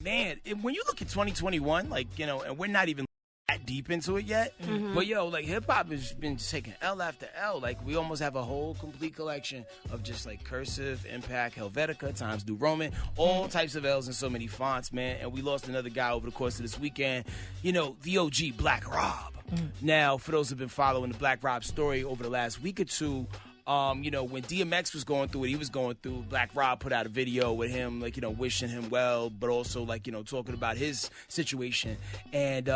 Man, when you look at 2021, like, and we're not even that deep into it yet, but like hip-hop has been just taking L after L. Like, we almost have a whole complete collection of just like Cursive, Impact, Helvetica, Times New Roman, all types of L's in so many fonts, man. And we lost another guy over the course of this weekend, the OG Black Rob. Now, for those who've been following the Black Rob story over the last week or two, when DMX was going through what he was going through, Black Rob put out a video with him, like, wishing him well, but also, like, talking about his situation. And,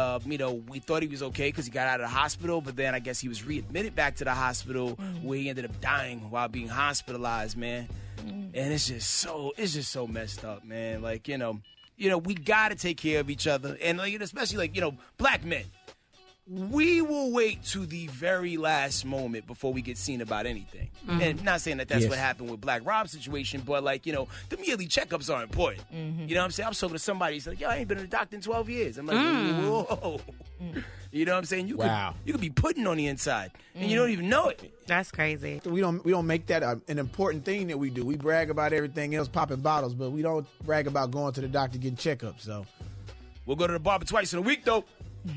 we thought he was okay because he got out of the hospital, but then I guess he was readmitted back to the hospital where he ended up dying while being hospitalized, man. And it's just so messed up, man. Like, we got to take care of each other. And, like, especially, like, black men. We will wait to the very last moment before we get seen about anything. And not saying that that's what happened with Black Rob's situation, but, like, the yearly checkups are important. You know what I'm saying? I was talking to somebody, he's like, yo, I ain't been to the doctor in 12 years. I'm like, whoa. You know what I'm saying? You could be pudding on the inside, and you don't even know it. That's crazy. We don't make that an important thing that we do. We brag about everything else, popping bottles, but we don't brag about going to the doctor getting checkups. So we'll go to the barber twice in a week, though.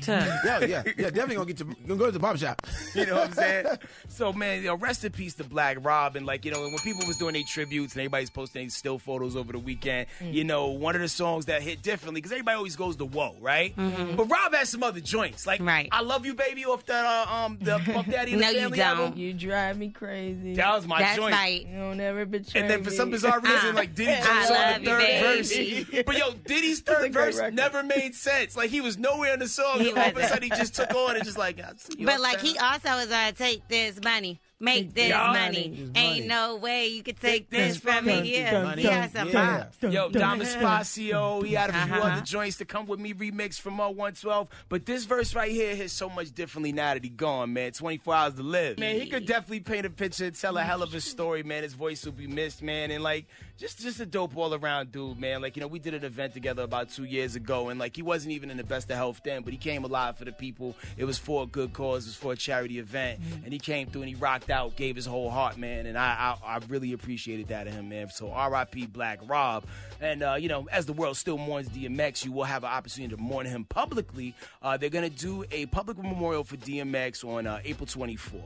Yeah, definitely gonna go to the barber shop. You know what I'm saying? So, man, rest in peace to Black Rob. And, like, when people was doing their tributes and everybody's posting their still photos over the weekend, one of the songs that hit differently, because everybody always goes to Whoa, right? But Rob has some other joints, like I Love You Baby off that the Puff Daddy and the Family album. You drive me crazy. That was my joint. Right. You don't ever betray And then for some bizarre reason, like, Diddy jumps on the third verse. But Diddy's third verse never made sense. Like, he was nowhere in the song. All of a sudden, he just took on and just like. But like, he also was take this money, make this money. Ain't no way you could take this from me. Yeah, he has some pops. Yo, Dom Espacio, he had a few other joints to Come With Me remix from 112. But this verse right here hits so much differently now that he gone, man. 24 Hours to Live. Man, he could definitely paint a picture, tell a hell of a story, man. His voice will be missed, man. And, like, just a dope all-around dude, man. Like, we did an event together about 2 years ago, and, like, he wasn't even in the best of health then, but he came alive for the people. It was for a good cause. It was for a charity event. And he came through and he rocked out, gave his whole heart, man. And I really appreciated that of him, man. So R.I.P. Black Rob. And, as the world still mourns DMX, you will have an opportunity to mourn him publicly. They're going to do a public memorial for DMX on April 24th.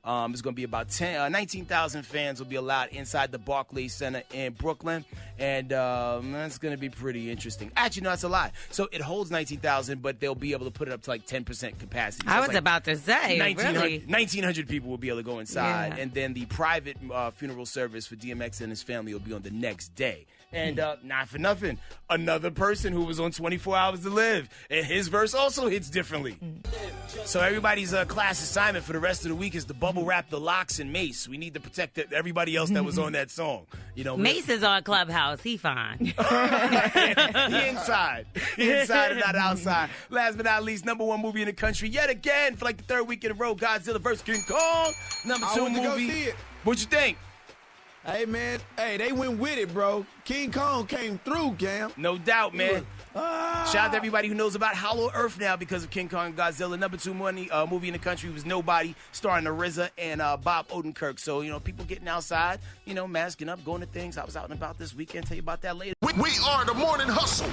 It's going to be about 19,000 fans will be allowed inside the Barclays Center in Brooklyn. And that's going to be pretty interesting. Actually, no, that's a lie. So it holds 19,000, but they'll be able to put it up to like 10% capacity. So I was about to say, 1,900 people will be able to go inside. And then the private funeral service for DMX and his family will be on the next day. And not for nothing, another person who was on 24 Hours to Live, and his verse also hits differently. So everybody's class assignment for the rest of the week is to bubble wrap the Locks and Mace. We need to protect everybody else that was on that song. Mace is on Clubhouse. He fine. He inside. He inside and not outside. Last but not least, number one movie in the country yet again for like the third week in a row, Godzilla vs. King Kong. Number two movie. Go see it. What'd you think? Hey, man. Hey, they went with it, bro. King Kong came through, Cam. No doubt, man. Shout out to everybody who knows about Hollow Earth now because of King Kong and Godzilla. Number two movie in the country was Nobody, starring RZA and Bob Odenkirk. So, people getting outside, masking up, going to things. I was out and about this weekend. Tell you about that later. We are the Morning Hustle.